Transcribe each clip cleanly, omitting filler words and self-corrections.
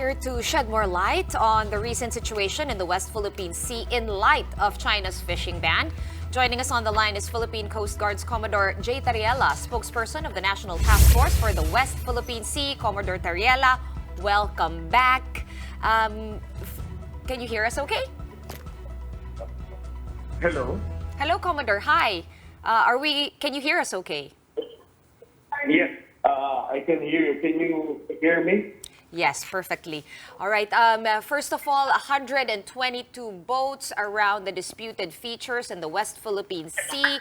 here to shed more light on the recent situation in the West Philippine Sea in light of China's fishing ban. Joining us on the line is Philippine Coast Guard's Commodore Tarriela, spokesperson of the National Task Force for the West Philippine Sea. Commodore Tarriela, welcome back. Can you hear us okay? Hello. Hello, Commodore. Hi. Can you hear us okay? Yes, I can hear you. Can you hear me? Yes, perfectly. All right. First of all, 122 boats around the disputed features in the West Philippine Sea.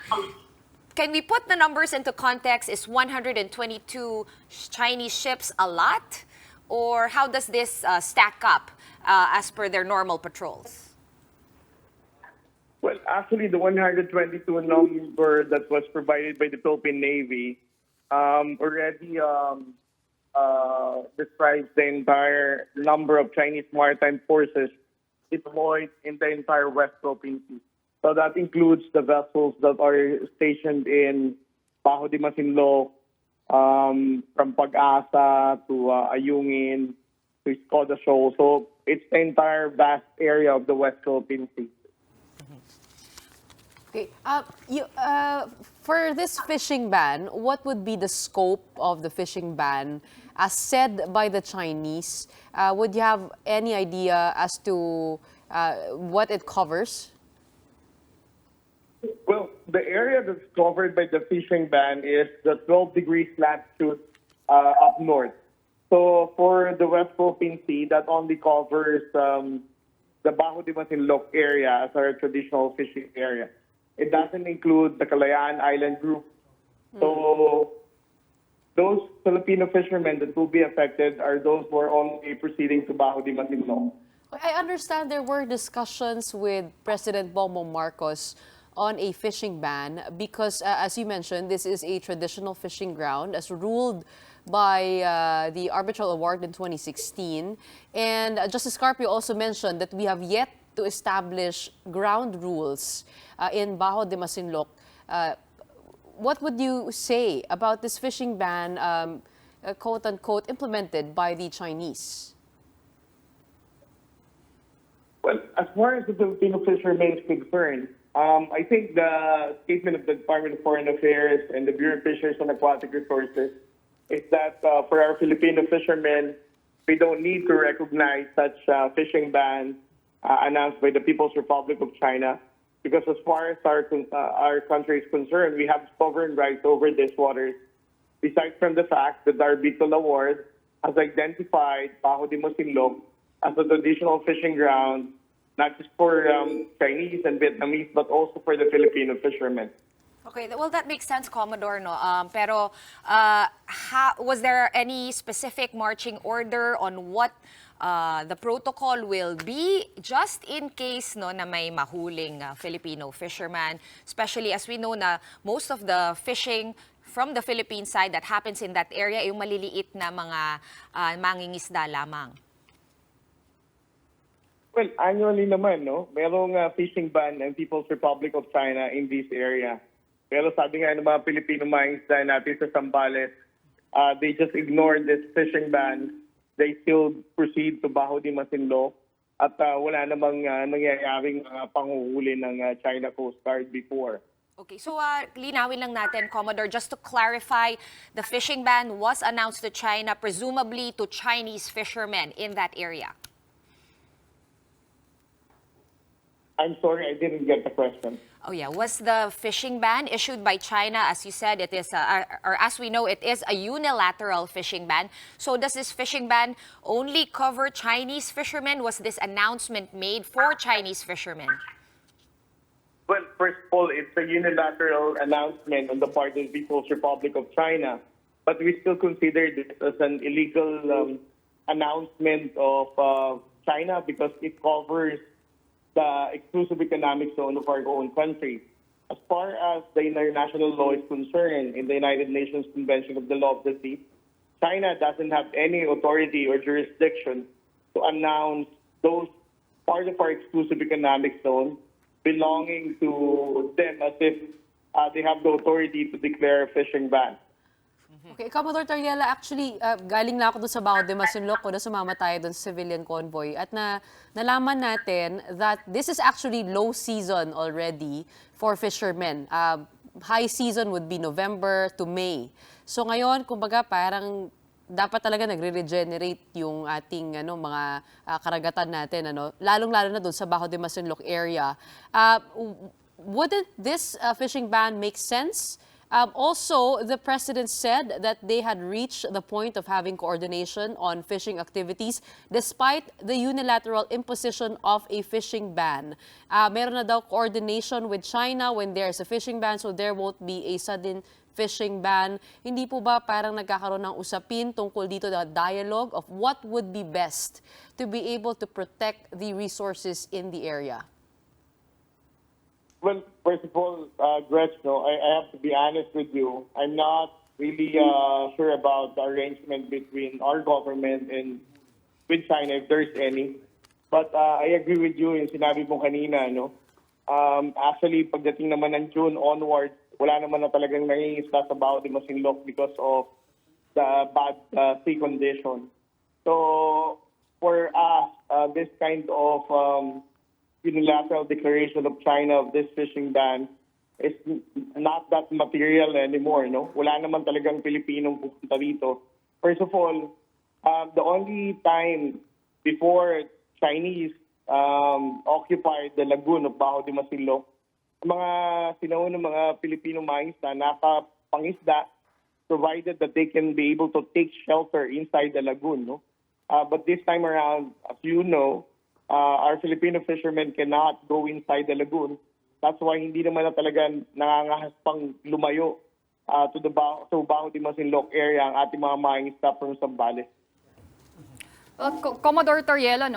Can we put the numbers into context? Is 122 Chinese ships a lot? Or how does this stack up as per their normal patrols? Well, actually, the 122 number that was provided by the Philippine Navy already describes the entire number of Chinese maritime forces deployed in the entire West Philippine Sea. So that includes the vessels that are stationed in Bajo de Masinloc, from Pag-asa to Ayungin to Skoda Shoal. So it's the entire vast area of the West Philippine Sea. Okay. For this fishing ban, what would be the scope of the fishing ban as said by the Chinese? Would you have any idea as to what it covers? Well, the area that's covered by the fishing ban is the 12 degrees latitude up north. So for the West Philippine Sea, that only covers the Bajo de Masinloc area as our traditional fishing area. It doesn't include the Kalayaan Island group. So those Filipino fishermen that will be affected are those who are only proceeding to Bajo de Masinloc. I understand there were discussions with President Bongbong Marcos on a fishing ban because, as you mentioned, this is a traditional fishing ground as ruled by the arbitral award in 2016. And Justice Carpio also mentioned that we have yet to establish ground rules in Bajo de Masinloc. What would you say about this fishing ban, quote-unquote, implemented by the Chinese? Well, as far as the Filipino fishermen is concerned, I think the statement of the Department of Foreign Affairs and the Bureau of Fisheries and Aquatic Resources is that for our Filipino fishermen, we don't need to recognize such fishing ban announced by the People's Republic of China, because as far as our country is concerned, we have sovereign rights over these waters. Besides from the fact that the arbitral award has identified Bajo de Masinloc as a traditional fishing ground, not just for Chinese and Vietnamese, but also for the Filipino fishermen. Okay, well, that makes sense, Commodore, no? Pero was there any specific marching order on what the protocol will be just in case no na may mahuling Filipino fisherman, especially as we know na most of the fishing from the Philippine side that happens in that area yung maliliit na mga mangingisda lamang? Well, annually naman, no? Merong fishing ban ng People's Republic of China in this area. Pero sabi nga ng mga Pilipino mangingisda natin sa Zambales, they just ignored this fishing ban. They still proceed to Bajo de Masinloc at wala namang nangyayaring panghuhuli ng China Coast Guard before. Okay, so linawin lang natin, Commodore, just to clarify, the fishing ban was announced to China, presumably to Chinese fishermen in that area. I'm sorry, I didn't get the question. Oh yeah, was the fishing ban issued by China? As you said, it is, or as we know, it is a unilateral fishing ban. So does this fishing ban only cover Chinese fishermen? Was this announcement made for Chinese fishermen? Well, first of all, it's a unilateral announcement on the part of the People's Republic of China. But we still consider this as an illegal announcement of China because it covers the exclusive economic zone of our own country. As far as the international law is concerned, in the United Nations Convention of the Law of the Sea, China doesn't have any authority or jurisdiction to announce those part of our exclusive economic zone belonging to them as if they have the authority to declare a fishing ban. Okay, Commodore Tarriela, actually, galing na ako doon sa Baho de Masinloc, kung sumama tayo doon sa civilian convoy. At nalaman natin that this is actually low season already for fishermen. High season would be November to May. So ngayon, kumbaga, parang dapat talaga nagre-regenerate yung ating mga karagatan natin, lalong-lalo na doon sa Baho de Masinloc area. Wouldn't this fishing ban make sense? Also, the president said that they had reached the point of having coordination on fishing activities despite the unilateral imposition of a fishing ban. Meron na daw coordination with China when there's a fishing ban, so there won't be a sudden fishing ban. Hindi po ba parang nagkakaroon ng usapin tungkol dito na dialogue of what would be best to be able to protect the resources in the area? Well, first of all, Gretch, I have to be honest with you. I'm not really sure about the arrangement between our government and with China, if there's any. But I agree with you yung sinabi mo kanina, actually, pagdating naman ng June onwards, wala naman na talagang nangingisda sa Baho de Masinloc because of the bad sea condition. So, for us, this kind of unilateral declaration of China of this fishing ban is not that material anymore, Wala naman talagang Pilipinong pupunta dito. First of all, the only time before Chinese occupied the lagoon of Baho de Masinloc, mga sinaunang mga Pilipinong mangisda, nakapangisda, provided that they can be able to take shelter inside the lagoon, But this time around, as you know, our Filipino fishermen cannot go inside the lagoon. That's why hindi naman na talaga nangangahas pang lumayo to Baho de Masinloc area ang ating mga mangingisda from Zambales. Commodore Tarriela,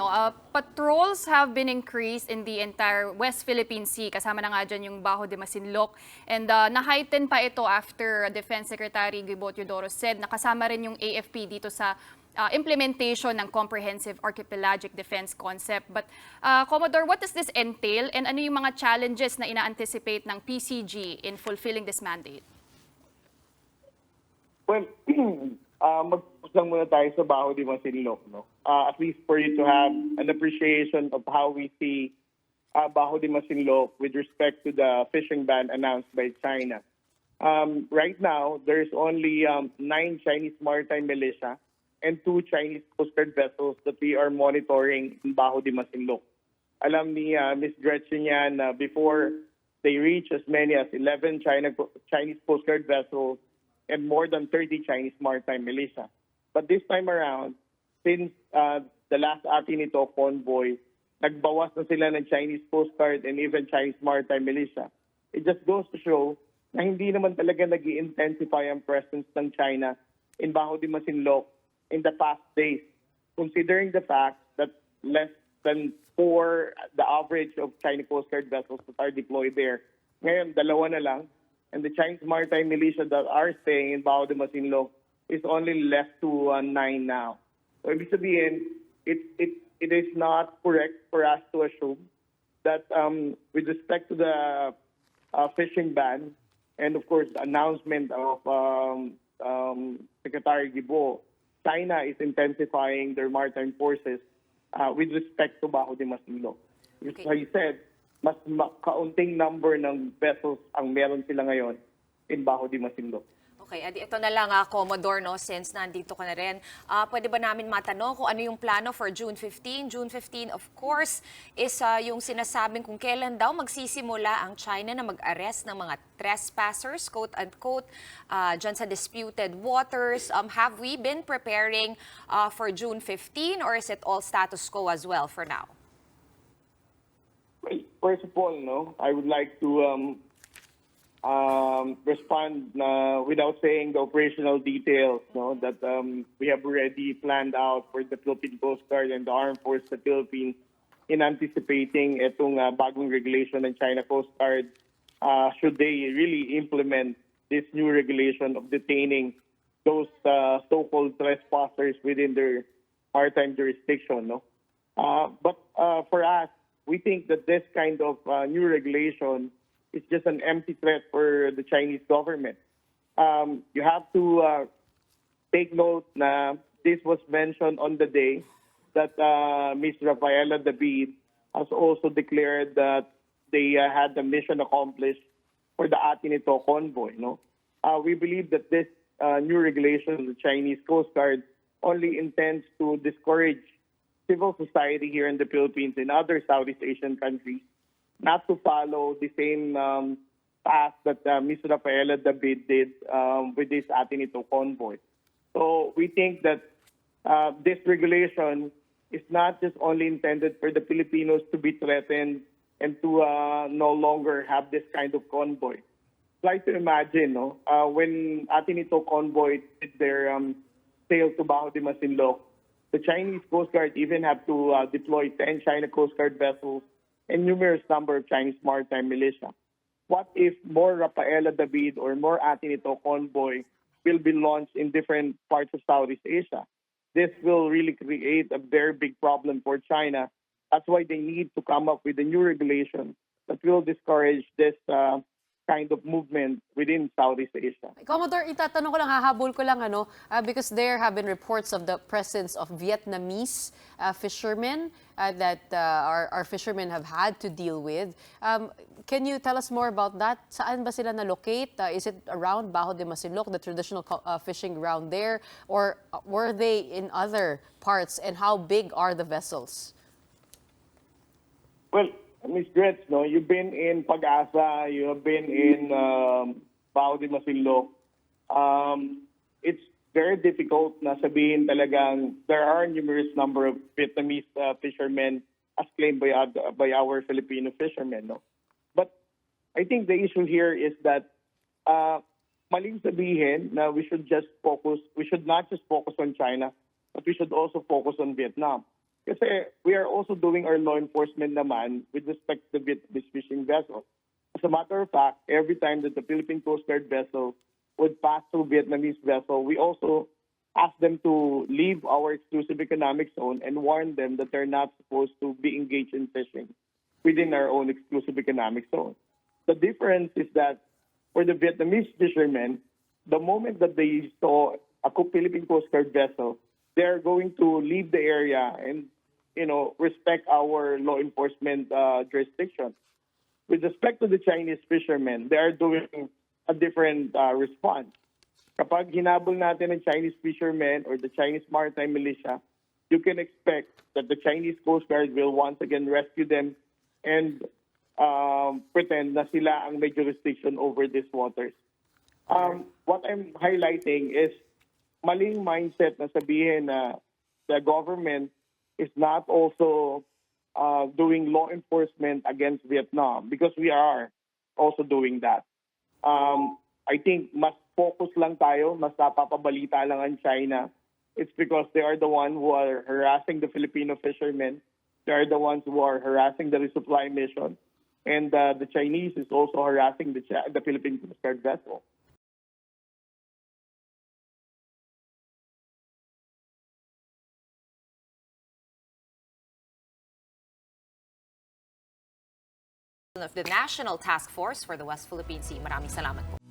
patrols have been increased in the entire West Philippine Sea. Kasama na nga dyan yung Baho de Masinloc. And na-heighten pa ito after Defense Secretary Guibo Teodoro said na kasama rin yung AFP dito sa implementation ng Comprehensive Archipelagic Defense Concept. But Commodore, what does this entail and ano yung mga challenges na ina-anticipate ng PCG in fulfilling this mandate? Well, mag-focus lang muna tayo sa Baho de Masinloc, At least for you to have an appreciation of how we see Baho de Masinloc with respect to the fishing ban announced by China. Right now, there's only 9 Chinese maritime militia and 2 Chinese Coast Guard vessels that we are monitoring in Baho de Masinloc. Alam ni Ms. Gretchen yan before they reach as many as 11 Chinese Coast Guard vessels and more than 30 Chinese maritime militia. But this time around, since the last atin ito convoy, nagbawas na sila ng Chinese Coast Guard and even Chinese maritime militia. It just goes to show na hindi naman talaga nag-i-intensify ang presence ng China in Baho de Masinloc in the past days, considering the fact that less than 4 the average of Chinese Coast Guard vessels that are deployed there. Ngayon, 2 na lang. And the Chinese maritime militia that are staying in Baho de Masinloc is only left to 9 now. So, ibig sabihin, it is not correct for us to assume that with respect to the fishing ban and, of course, the announcement of Secretary Guibo, China is intensifying their maritime forces with respect to Baho de Masinloc. As I said, mas kaunting number ng vessels ang meron sila ngayon in Baho de Masinloc. Okay, ito na lang Commodore, since nandito ka na rin. Pwede ba namin matanong kung ano yung plano for June 15? June 15, of course, is yung sinasabing kung kailan daw magsisimula ang China na mag-arrest ng mga trespassers, quote-unquote, dyan sa disputed waters. Have we been preparing for June 15 or is it all status quo as well for now? Well, first of all, I would like to respond without saying the operational details that we have already planned out for the Philippine Coast Guard and the Armed Forces of the Philippines in anticipating itong bagong regulation ng China Coast Guard should they really implement this new regulation of detaining those so-called trespassers within their maritime jurisdiction. But for us, we think that this kind of new regulation is just an empty threat for the Chinese government. You have to take note na this was mentioned on the day that Ms. Rafaela David has also declared that they had the mission accomplished for the atin ito convoy. No, we believe that this new regulation of the Chinese Coast Guard only intends to discourage civil society here in the Philippines and other Southeast Asian countries not to follow the same path that Ms. Rafaela David did with this atin ito convoy. So we think that this regulation is not just only intended for the Filipinos to be threatened and to no longer have this kind of convoy. Try to imagine, no, when atin ito convoy did their sail to Bajo de Masinloc, the Chinese Coast Guard even have to deploy 10 China Coast Guard vessels and numerous number of Chinese maritime militia. What if more Rafaela David or more atin ito convoy will be launched in different parts of Southeast Asia? This will really create a very big problem for China. That's why they need to come up with a new regulation that will discourage this kind of movement within Southeast Asia. Commodore, itatanong ko lang, hahabol ko lang, because there have been reports of the presence of Vietnamese fishermen that our fishermen have had to deal with. Can you tell us more about that? Saan ba sila na-locate? Is it around Bajo de Masinloc, the traditional fishing ground there? Or were they in other parts? And how big are the vessels? Well, Ms. Gretz, no, you've been in Pag-asa, you have been in Bajo de Masinloc. It's very difficult na sabihin talagang there are numerous number of Vietnamese fishermen as claimed by our Filipino fishermen. No? But I think the issue here is that maling sabihin na we should not just focus on China, but we should also focus on Vietnam. Kasi we are also doing our law enforcement naman with respect to the Vietnamese fishing vessels. As a matter of fact, every time that the Philippine Coast Guard vessel would pass through Vietnamese vessel, we also ask them to leave our exclusive economic zone and warn them that they're not supposed to be engaged in fishing within our own exclusive economic zone. The difference is that for the Vietnamese fishermen, the moment that they saw a Philippine Coast Guard vessel, they're going to leave the area and respect our law enforcement jurisdiction. With respect to the Chinese fishermen, they are doing a different response. Kapag hinabol natin ang Chinese fishermen or the Chinese maritime militia, you can expect that the Chinese Coast Guard will once again rescue them and pretend na sila ang may jurisdiction over these waters. What I'm highlighting is maling mindset na sabihin na the government is not also doing law enforcement against Vietnam, because we are also doing that. I think mas focus lang tayo, mas napapabalita lang ang China. It's because they are the ones who are harassing the Filipino fishermen. They are the ones who are harassing the resupply mission. And the Chinese is also harassing the Philippine Coast Guard vessel. Of the National Task Force for the West Philippine Sea. Maraming salamat po.